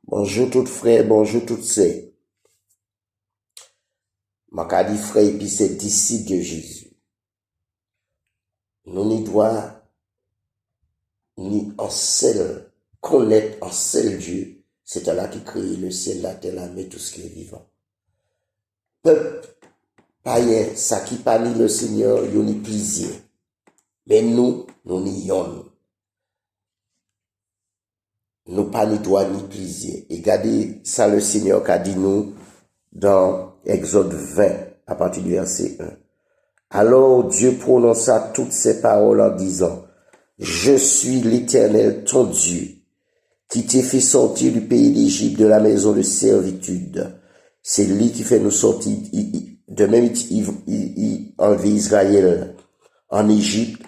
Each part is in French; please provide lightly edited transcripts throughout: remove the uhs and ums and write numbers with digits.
Bonjour tout frère, bonjour toutes sœurs. M'a dit frère et puis c'est disciples de Jésus. Nous n'y doit ni en seul connaître en seul Dieu. C'est Allah qui crée le ciel, la terre, la mer, tout ce qui est vivant. Peuple païen, ça qui pas ni le Seigneur, yon ni plaisir. Mais nous n'y yon. Nous pas ni droit ni plaisir. Et regardez ça le Seigneur qu'a dit nous dans Exode 20 à partir du verset 1. Alors Dieu prononça toutes ces paroles en disant, je suis l'Éternel ton Dieu, qui t'ai fait sortir du pays d'Égypte, de la maison de servitude. C'est lui qui fait nous sortir, de même il enlevé Israël en Égypte.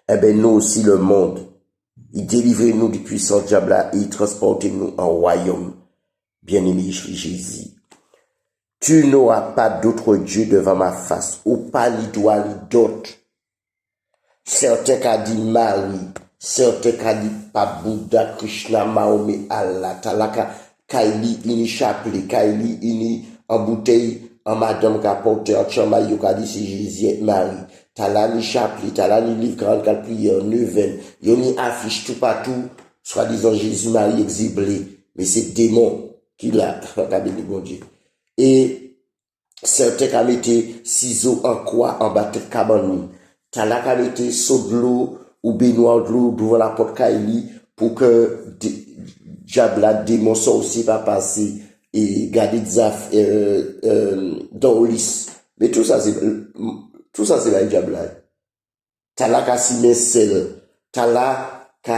Eh bien nous aussi le monde, il délivrait nous du puissant diable et il transportait nous en royaume. Bien-aimé Jésus. Tu n'auras pas d'autre Dieu devant ma face, ou pas ni droit ni d'autre. Certains qui dit Marie, certains qui dit pas Bouddha, Krishna, Mahomet, Allah, Talaka, Kaili, ini chapelet, Kaili, ini en bouteille, en madame qui a porté en chamba, yo qui dit c'est Jésus et Marie. Tala ni chapelet, tala ni livre grande qu'elle prière, neuvaine, yo ni affiche tout partout, soi-disant Jésus, Marie exhibré, mais c'est démon qui l'a, regardez bon Dieu. Et certains qui mettaient ciseaux en quoi en bas de cabane. T'as là qui mettaient saut de l'eau ou baignoire de l'eau devant la porte Kaili pour que diable démon aussi pas passer et garder dans l'is. Mais tout ça c'est la diable. T'as là qui s'y met sel. T'as là qui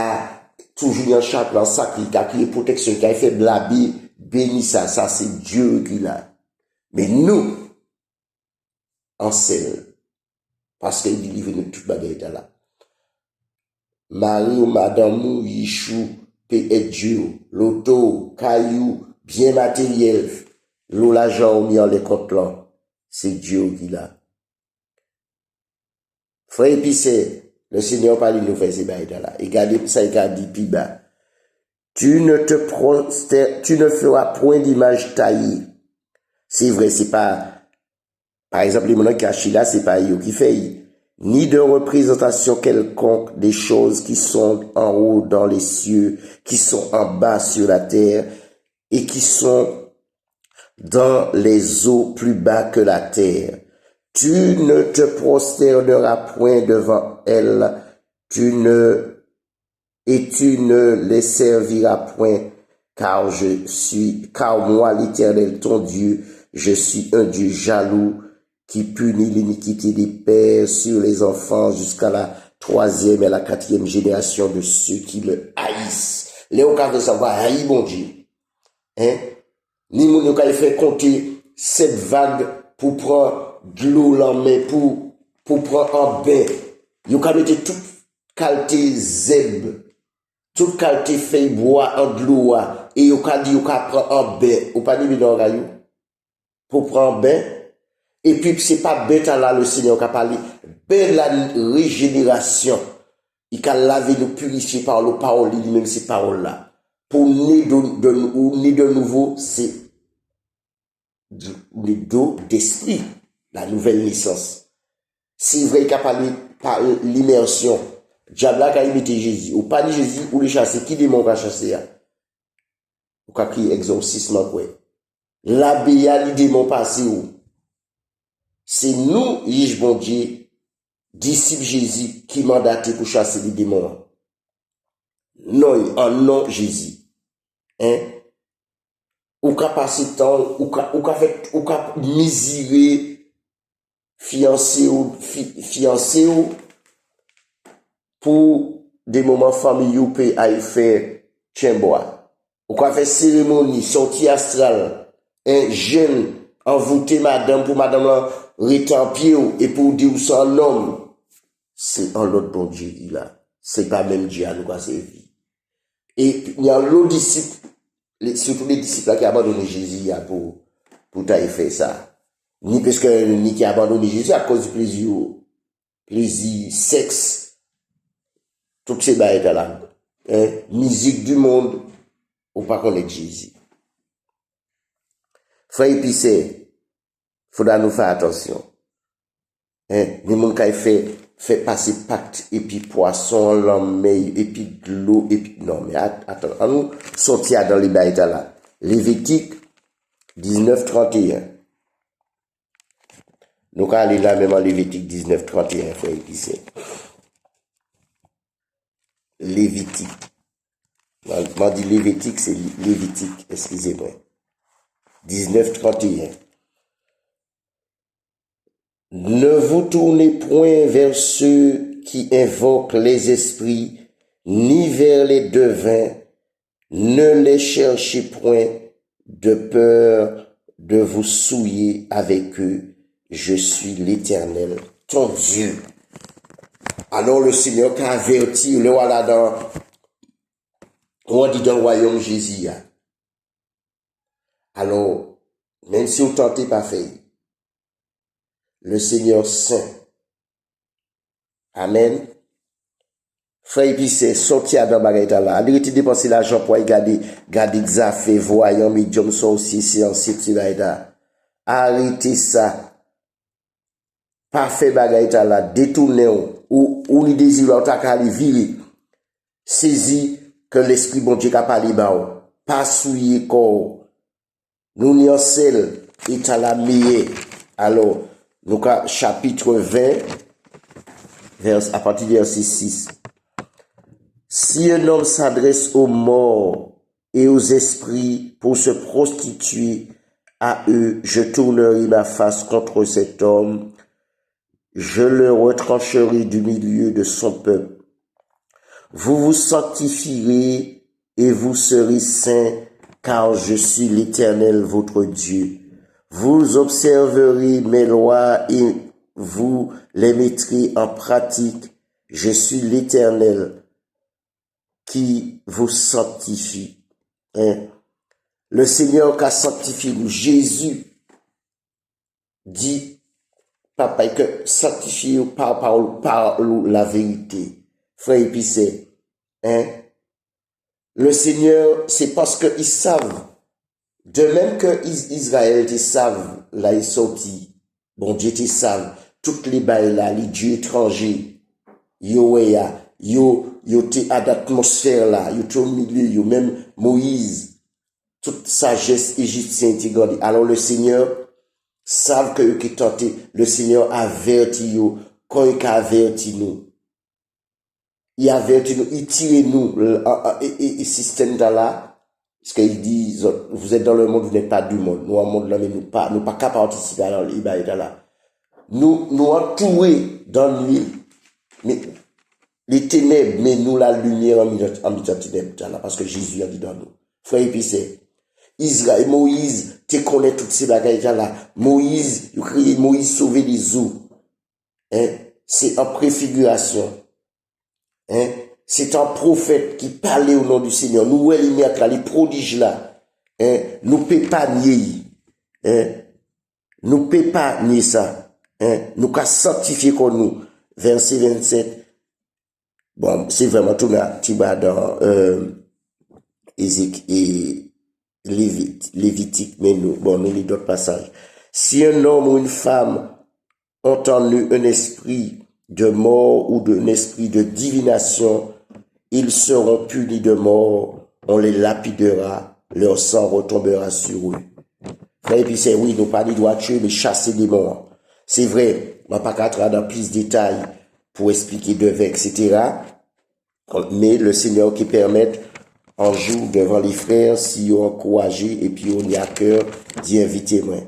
toujours en chapeau en sac qui a crié protection qui a fait blabé béni ça c'est Dieu qui l'a. Mais nous, en sel, parce qu'il délivre nous toute bagarre là. Marie ou madame ou Yishou, paix et Dieu, l'auto, caillou, bien matériel, l'eau l'argent ou mis en les comptes là. C'est Dieu qui l'a. Frère épicé, le Seigneur parle de nous faire ces bagarres là. Et regardez ça, il a dit plus bas. Tu ne feras point d'image taillée. C'est vrai, c'est pas, par exemple, les monarques cachés là, c'est pas eux qui fait, ni de représentation quelconque des choses qui sont en haut dans les cieux, qui sont en bas sur la terre, et qui sont dans les eaux plus bas que la terre. Tu ne te prosterneras point devant elles, tu ne les serviras point, car moi, l'Éternel, ton Dieu, je suis un Dieu jaloux, qui punit l'iniquité des pères sur les enfants jusqu'à la 3e et la 4e génération de ceux qui le haïssent. Léo veut savoir haï bon Dieu. Hein? Ni mon yo fait compter cette vague pour prendre de l'eau en main, pour prendre un bain. Yo mettre toute qualité zeb, toute qualité feuille bois en de l'eau, et yo dit yo prendre un bain. Ou pas dit dans rayou? Pour prendre un bain. Et puis, c'est pas bête là, le Seigneur qui a parlé. Ben la régénération. Il a lavé nous purifier par le parole, lui-même ces paroles-là. Pour naître de nouveau, c'est le dos d'esprit, la nouvelle naissance. C'est vrai qu'il a parlé par l'immersion. Diable a imité Jésus. Ou pas ni Jésus, ou le chasser. Qui démon va chasser? Ou qu'a crié exorcisme, quoi. La béa, les démons passés où? C'est nous, Yves bon Dieu, disciples Jésus, qui mandaté pour chasser les démons. Non, en non Jésus. Hein? Ou qu'a passé temps, ou qu'a miséré, fiancé ou, pour des moments familiaux, peut aller faire tchembois. Ou qu'a fait cérémonie, sortie astrale, un jeune, envoûté madame, pour madame là, rétampier et pour dire où c'est un homme, c'est un autre bon Dieu qui là. C'est pas même Dieu à nous quoi servir. Et il y a l'autre disciple, surtout les disciples là qui abandonné Jésus pour t'aller faire ça. Ni parce que ni qui abandonné Jésus à cause du plaisir, sexe, toutes ces bails là. Musique du monde, ou pas connaître Jésus. Frère épicé, faudra nous faire attention. Hein, les gens qui fait passer pacte, et puis poisson, l'homme, et puis de l'eau, et puis, non, mais attends, on nous sortir dans les bails là. Lévitique 19:31. Nous allons aller là même en Lévitique 19:31, frère épicé. Lévitique. Moi, dit Lévitique, c'est Lévitique, excusez-moi. 19:31. Ne vous tournez point vers ceux qui invoquent les esprits, ni vers les devins, ne les cherchez point de peur de vous souiller avec eux. Je suis l'Éternel, ton Dieu. Alors le Seigneur t'a averti, le voilà on dit dans le royaume Jésus. Alors, même si vous tentez pas faire, le Seigneur Saint. Amen. Frère épicé, sorti à dans bagaille là. Arrêtez de dépenser l'argent pour garder des affaires, voyants, médium, sorciers, séance, etc. Arrêtez ça. Pas fait bagaille là, détournez ou les désirs, ou t'as aller virer. Saisi que l'esprit bon Dieu a parlé ba pas souiller corps. Nous n'y en seul, et à la meilleure. Alors, nous chapitre 20, à partir du verset 6. Si un homme s'adresse aux morts et aux esprits pour se prostituer à eux, je tournerai ma face contre cet homme, je le retrancherai du milieu de son peuple. Vous vous sanctifierez et vous serez saints, car je suis l'Éternel votre Dieu. Vous observerez mes lois et vous les mettrez en pratique. Je suis l'Éternel qui vous sanctifie. Hein? Le Seigneur qui a sanctifié nous, Jésus dit, papa, que sanctifié par la vérité. Frère épicé, hein? Le Seigneur, c'est parce qu'ils savent. De même que Israël, ils savent, là, ils sorti. Bon Dieu, ils savent. Toutes les bails là, les dieux étrangers. Yo t'es à l'atmosphère là. Yo t'es au milieu, yo même Moïse. Toute sagesse égyptienne, t'es grandi. Alors le Seigneur, savent que eux qui tenté. Le Seigneur avertit yo. Quand il a averti nous. Il avertit nous, il tire nous, et système là. Parce qu'il dit, vous êtes dans le monde, vous n'êtes pas du monde. Nous, en monde là, mais nous pas qu'à participer à l'Ibaïda là. Nous entourés dans l'huile. Mais, les ténèbres, mais nous la lumière en milieu de ténèbres là. Parce que Jésus a dit dans nous. Frère épicé. Israël, Moïse, tu connais toutes ces bagailles là. Moïse, il crie Moïse sauver les eaux. Hein? C'est en préfiguration. Hein? C'est un prophète qui parlait au nom du Seigneur. Nous, les prodiges là. Hein? Nous ne pouvons pas nier. Hein? Nous ne pouvons pas nier ça. Hein? Nous pouvons sanctifier comme nous. Verset 27. Bon, c'est vraiment tout là. Tu vas dans Ézéchiel et Lévitique, mais nous lis d'autres passages. Si un homme ou une femme ont entendu un esprit de mort ou d'un esprit de divination, ils seront punis de mort, on les lapidera, leur sang retombera sur eux. Frère, et puis c'est oui, nous pas dit doit tuer, mais chasser des morts. C'est vrai, on va pas qu'à dans plus de détails pour expliquer devant, etc. Mais le Seigneur qui permet, un jour devant les frères, si on encouragé et puis on y a cœur d'y inviter moi.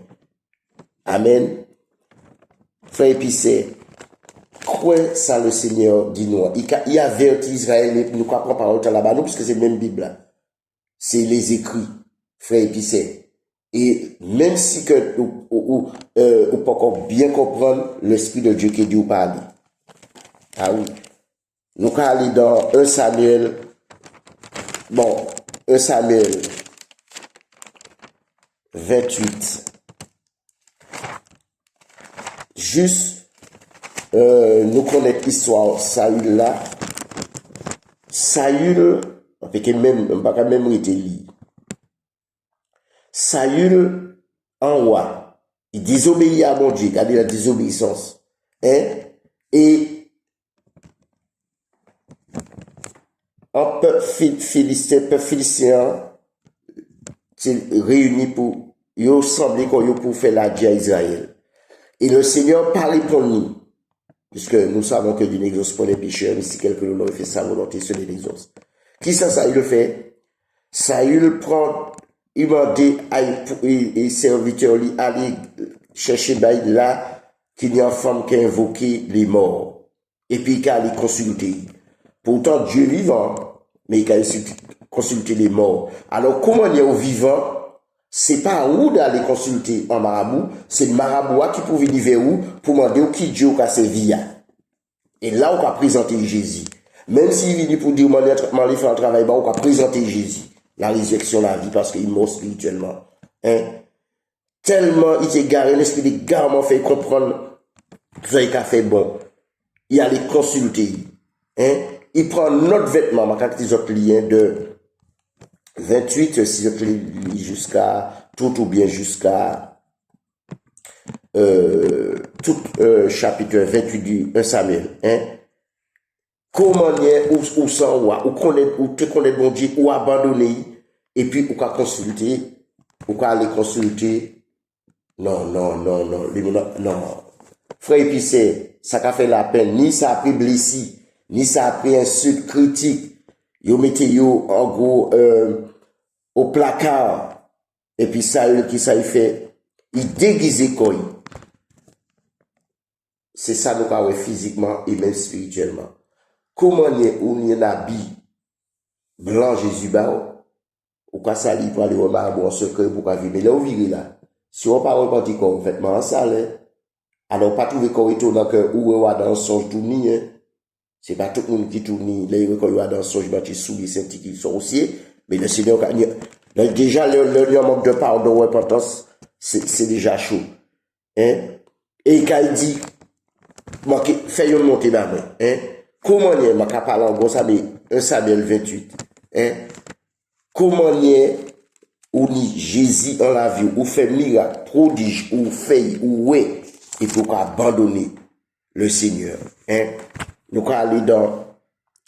Amen. Frère, et puis c'est quoi ça le Seigneur dit nous? Il avertit Israël, nous comprenons par autant là-bas, nous, puisque c'est même Bible là. C'est les écrits, frère épicé. Et même si que, ou pas encore bien comprendre l'Esprit de Dieu qui dit ou parle. Ah oui. Nous allons aller dans 1 Samuel. Bon, 1 Samuel 28. Juste, nous connaissons l'histoire Saül là. Saül, on peut même été lié. Saül, en roi, il désobéit à mon Dieu, regardez la désobéissance. Hein? Et un peuple philistéen, réuni pour, ils ont semblé qu'on pour faire la guerre à Israël. Et le Seigneur parlait pour nous. Puisque nous savons que Dieu n'exauce pas les pécheurs, mais si quelqu'un l'aurait fait sa volonté, ce n'est l'exauce. Qui ça, Saül le fait? Saül prend, il m'a dit, et serviteur, aller chercher là, qu'il y a une femme qui a invoqué les morts. Et puis, il a allé consulter. Pourtant, Dieu est vivant, mais il a consulté les morts. Alors, comment il est au vivant? C'est pas à où d'aller consulter un marabout, c'est le marabout qui peut venir vers vous pour demander qui Dieu a servi. Et là, on va présenter Jésus. Même s'il vient pour dire, on fait un travail, on va présenter Jésus. La résurrection, la vie, parce qu'il est mort spirituellement. Hein? Tellement il s'est garé, l'esprit de garement fait comprendre ce qu'il a fait bon. Il allait consulter. Hein? Il prend notre vêtement, ma carte des autres liens de 28, si je lis jusqu'à, tout ou bien jusqu'à chapitre 28 du 1 Samuel. Hein? Comment est ou sans ou te connaître bon Dieu, ou abandonner, et puis ou qu'à consulter, ou qu'à aller consulter. Non. Frère épicé, ça qu'a fait la peine, ni ça a pris blessé, ni ça a pris insulte critique. Yo mettez yo en gros au placard. Et puis ça, qui ça il fait, il déguise quoi. C'est ça nous avons physiquement et même spirituellement. Comment on y a habit blanc Jésus bao, ou quoi ça lui pour aller au marbre en secret pour pas vivre. Mais là où vivre là, si on parle pas dit qu'on vêtement en sale, alors pas trouver qu'on étonnant que ou on va dans songe tout ni, hein. C'est pas tout le monde qui tourne, les quand il va dans songe, bah tu souris, c'est un petit qui sont aussi, mais le Seigneur, déjà le manque de pardon, repentance, c'est déjà chaud. Hein? Et quand il dit, fais une montée d'âme, hein? Comment il y a, ma parle en gros, ça, mais 1 Samuel 28, hein? Comment il y a, ou ni Jésus en la vie, ou fait miracle, prodige, ou fait, ou ouais, il faut abandonner le Seigneur, hein? Nous allons aller dans,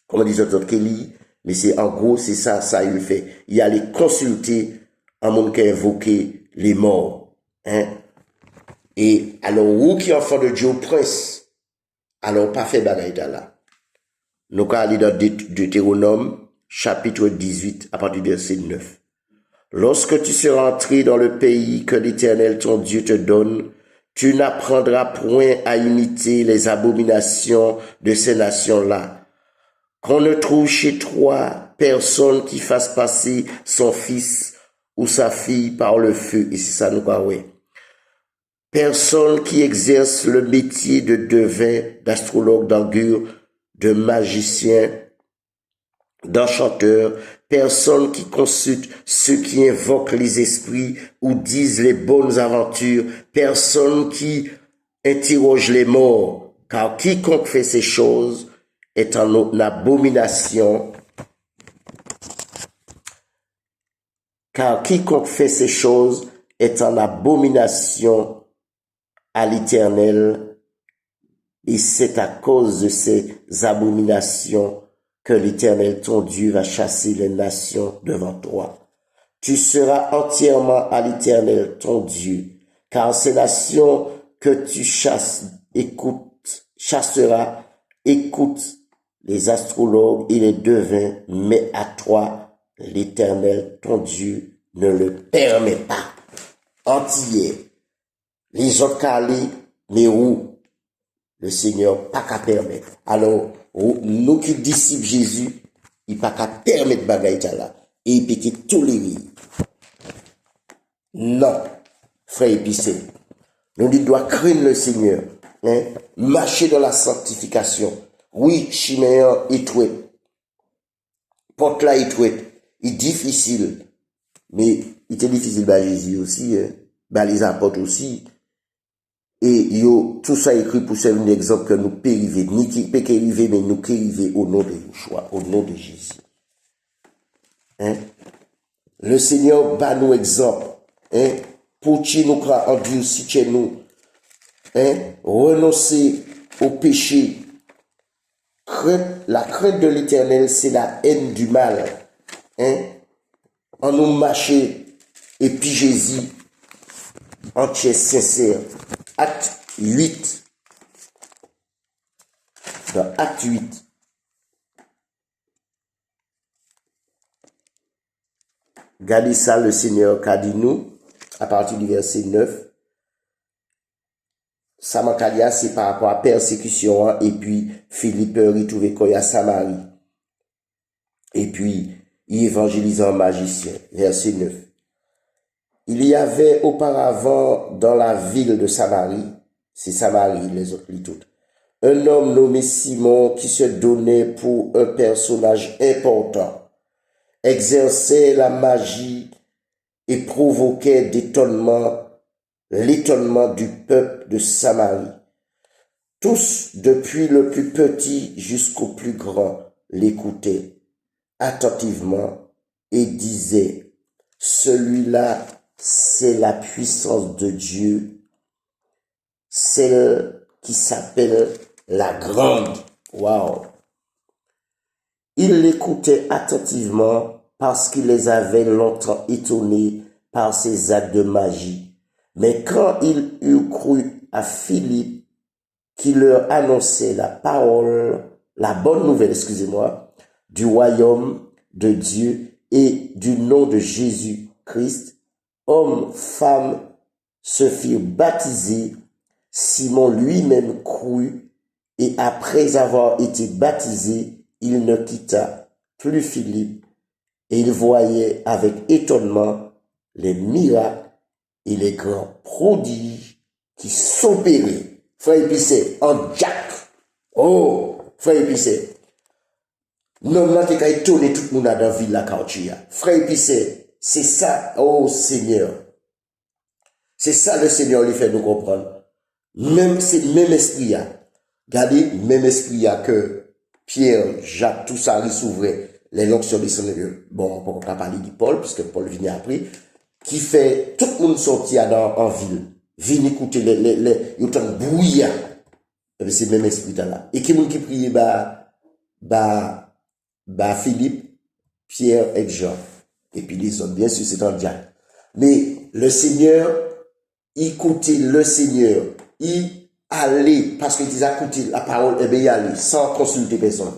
comment disent les autres, Kelly, mais c'est en gros, c'est ça, il le fait. Il allait consulter un monde qui a invoqué les morts, hein? Et alors, où qui enfant de Dieu prince, alors pas fait bagaille là. Nous allons aller dans Deutéronome, chapitre 18, à partir du verset 9. Lorsque tu seras entré dans le pays que l'Éternel ton Dieu te donne, tu n'apprendras point à imiter les abominations de ces nations-là. Qu'on ne trouve chez toi personne qui fasse passer son fils ou sa fille par le feu. Et c'est ça nous parlons. Personne qui exerce le métier de devin, d'astrologue, d'augure, de magicien, d'enchanteur, personne qui consulte ceux qui invoquent les esprits ou disent les bonnes aventures, personne qui interroge les morts, car quiconque fait ces choses est en abomination, car quiconque fait ces choses est en abomination à l'Éternel, et c'est à cause de ces abominations que l'Éternel ton Dieu va chasser les nations devant toi. Tu seras entièrement à l'Éternel ton Dieu, car ces nations que tu chasseras, écoute les astrologues et les devins, mais à toi, l'Éternel ton Dieu ne le permet pas. Entier. Les autres calés, mais où le Seigneur pas qu'à permettre. Alors, nous qui disciples Jésus, il pas qu'à permettre bagaille là. Et il peut tolérer. Non, frère épicé. Nous doit craindre le Seigneur. Hein? Marcher dans la sanctification. Oui, Chiméen est troué. Porte là est troué. Il est difficile. Mais il était difficile par Jésus aussi. Hein? Par les apôtres aussi. Et tout ça écrit pour servir un exemple que nous périver, ni qui peut arriver, mais nous périver au nom de Yeshua, au nom de Jésus. Hein? Le Seigneur bat nous exemple. hein, pour tu nous croire en Dieu si tu es nous, hein, renoncer au péché. La crainte de l'éternel, c'est la haine du mal, hein, en nous marcher, et puis Jésus, en tu es sincère. Acte 8. Dans Acte 8. Regardez ça, le Seigneur qu'a dit nous, à partir du verset 9. Samakalia, c'est par rapport à persécution, hein, et puis Philippe retrouvé quoi à Samarie. Et puis, il évangélise un magicien. Verset 9. Il y avait auparavant dans la ville de Samarie, c'est Samarie, les autres, les toutes, un homme nommé Simon qui se donnait pour un personnage important, exerçait la magie et provoquait l'étonnement du peuple de Samarie. Tous, depuis le plus petit jusqu'au plus grand, l'écoutaient attentivement et disaient, celui-là, c'est la puissance de Dieu, celle qui s'appelle la grande. Waouh! Ils l'écoutaient attentivement parce qu'il les avait longtemps étonnés par ses actes de magie. Mais quand ils eurent cru à Philippe, qui leur annonçait la bonne nouvelle, du royaume de Dieu et du nom de Jésus-Christ, hommes, femmes se firent baptiser. Simon lui-même crut, et après avoir été baptisé, il ne quitta plus Philippe, et il voyait avec étonnement les miracles et les grands prodiges qui s'opéraient. Frère Épicé, en Jack. Oh, frère Épicé. Non, là, t'es qu'à étonner tout le monde dans la ville, la quartier. Frère Épicé, c'est ça, oh Seigneur. C'est ça le Seigneur lui fait nous comprendre. Même, c'est le même esprit, regardez, même esprit, que Pierre, Jacques, tout ça, il s'ouvrait, les l'onction des Seigneur. Bon, on va parler de Paul, puisque Paul vient après, qui fait tout le monde sortir en ville. Viens écouter il y a un brouillard. C'est le même esprit là. Et qui monde qui prie, Philippe, Pierre et Jean. Et puis les autres, bien sûr, c'est un diable. Mais le Seigneur, écoutez le Seigneur. Il allait, parce qu'il a écouté la parole, et bien il allait, sans consulter personne.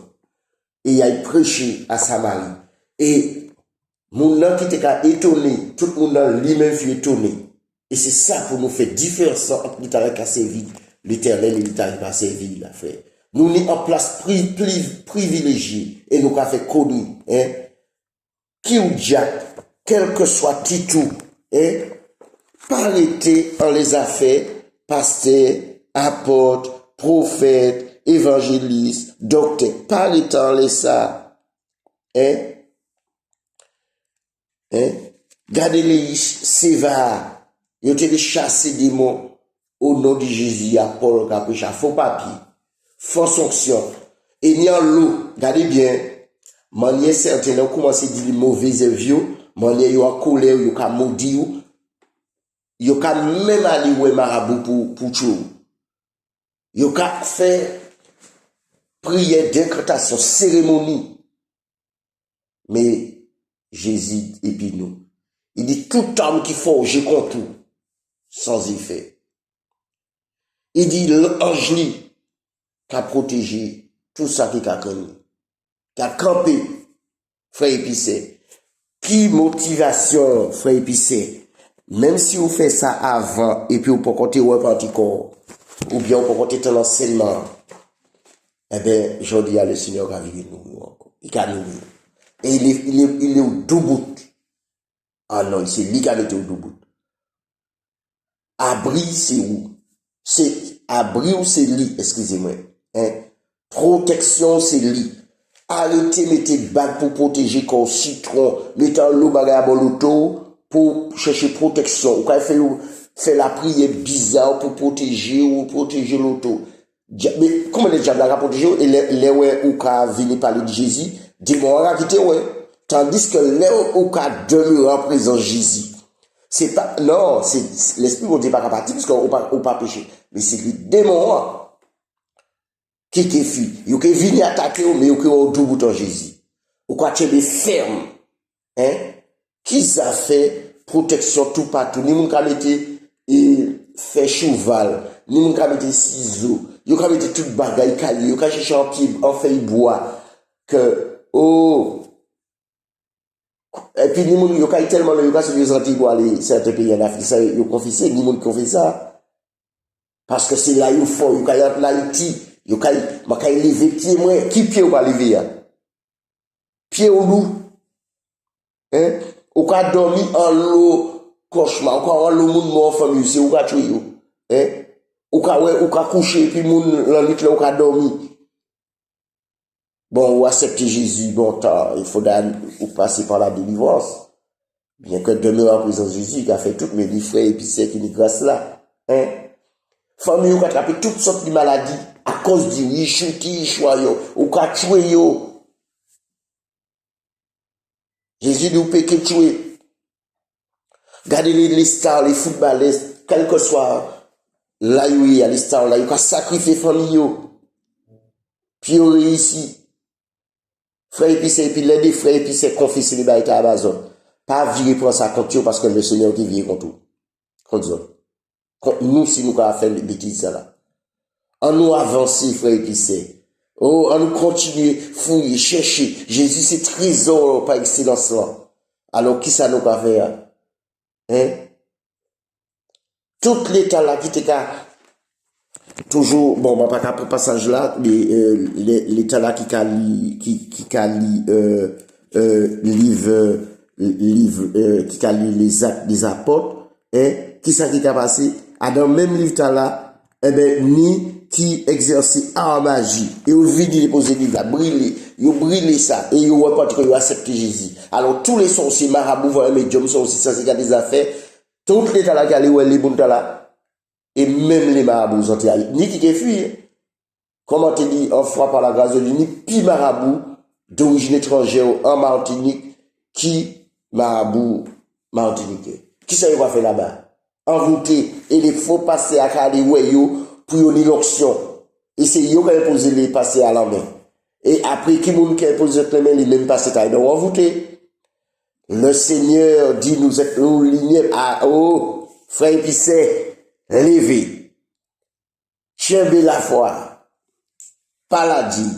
Et il a prêché à Samarie. Et mon nom qui était étonné, tout le monde lui-même fut étonné. Et c'est ça pour nous faire différence entre l'État qui a servi l'Éternel et l'État qui a servi la frère. Nous sommes en place privilégiée et nous avons fait connu, hein, qui ou Jack, quel que soit titre, hein, pas été en les affaires, pasteur, apôtre, prophète, évangéliste, docteur, pas été en les ça, hein, gardez-les, c'est va. Ils ont été chassés des mots au nom de Jésus à Paul qui a prêché à faux papier, fausse onction. Et ni en l'eau, regardez bien, manière certaine, on commence à dire les mauvais vieux, manière ils ont colère, ils ont maudit, ils ont même aller où marabout pour tout. Ils ont fait prière d'incantation, cérémonie. Mais Jésus et puis nous. Il dit tout homme qui forge contre tout, sans effet. Il dit l'ange qui a protégé tout ça qui a connu, qui a campé, frère Épicé. Qui motivation, frère Épicé? Même si vous faites ça avant, et puis vous pouvez compter repartir corps, ou bien vous pouvez compter dans l'enseignement, eh bien, je dis à le Seigneur qui a vécu nous encore. Il a nous. Et il est au doubout. Ah non, c'est lui qui a été au doubout. Abri, c'est où? C'est abri ou c'est lit, excusez-moi. Hein? Protection, c'est lit. Arrêtez, mettez bague pour protéger comme citron, mettez l'eau bagarre à l'auto pour chercher protection. Ou quand fait la prière bizarre pour protéger l'auto. Mais comment les diables la protéger? Et les ouais, ou quand venir parler de Jésus, démon a quitté, ouais. Tandis que les ou quand demeurer en présence de Jésus. C'est pas, non, c'est l'esprit bon Dieu pas parti parce qu'on pas péché. Mais c'est le démon qui fui. Il qui venu attaquer, mais il qui au tout bouton Jésus. Ou quoi tu es ferme. Hein? Qui ça fait protection tout partout. Ni moun ka mette fait cheval, ni moun ka mette ciseaux. Yo ka mette tout bagay kali, yo ka chercher un pied en feuille bois que oh. Et puis ni moun yo ka tellement yo ka se yo senti pour aller certains pays en Afrique, ça yo confisé, ni moun confie ça. Parce que c'est là yo fort, yo ka y en Haïti, yo ka ma ka lever pied moi, qui pied ou pas lever ya? Pied au loup. Hein? Ou ka dormi en l'eau cauchemar, ou ka en l'eau moun mort famille, c'est ou ka tuer yo. Hein? Ou ka coucher puis moun la nuit là ou ka dormi. Bon, ou accepter Jésus, bon temps, il faut ou passer par la délivrance. Bien que demeure en présence de Jésus, qui a fait toutes mes frères et puis c'est qui nous grâce là. Hein? Famille ou ka attraper toutes sortes de maladies à cause du oui, chuti, choyo, ou ka tuer yo. Jésus nous peut que tuer. Regardez les stars, les footballistes, quel que soit là où il y a les stars, là, ils ont sacrifié famille. Puis ils ont réussi. Frère épicé, et puis les deux frères épicés confessent les bails à Amazon. Pas virer pour ça contre eux parce que le Seigneur qui vient contre eux. Contre eux. Contre nous, si nous avons fait des bêtises là. En nous avancer, frère épicé. Oh, en nous continuer, fouiller, chercher. Jésus, c'est trésor par excellence là. Alors, qui ça nous a fait? Hein? Tout l'état là qui était toujours, bon, pas qu'à pour passage là, l'état là qui les actes des apôtres, hein? Qui ça qui a passé? À dans le même livre là, eh ben, ni qui exerçait en magie, et au vide, il posé livre là, brûlé, il brûlé ça, et il reporte que il accepte Jésus. Alors, tous les sorciers, marabouts, voyez, médiums sont aussi censés garder des affaires, tout l'état là qui allait, ouais, les bons là, et même les marabouts sont ni qui fui. Comment te dit, en fois par la grâce de Dieu, ni pi marabout d'origine étrangère en Martinique, qui marabout martiniquais. Qui ça y va faire là-bas? Envoûté, et les faux passer à Kali Weyo pour une l'onction. Et c'est yo qui a posé les passer à la main. Et après, qui moun qui a posé les mains, les mêmes passer à la main. Envoûté. Le Seigneur dit, nous êtes lignés à, oh, frère épicé, levez. Chambé la foi. Paladie.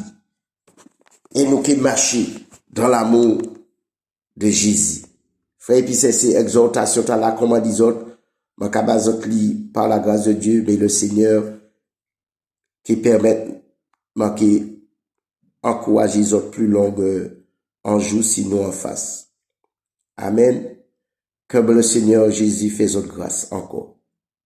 Et nous qui marchons dans l'amour de Jésus. Frère épicé, c'est exhortation, t'as là, comment disent autres, ma cabazot li par la grâce de Dieu, mais le Seigneur qui permet, qui encourage les autres plus longues en jour, sinon en face. Amen. Que le Seigneur Jésus fait autre grâce encore.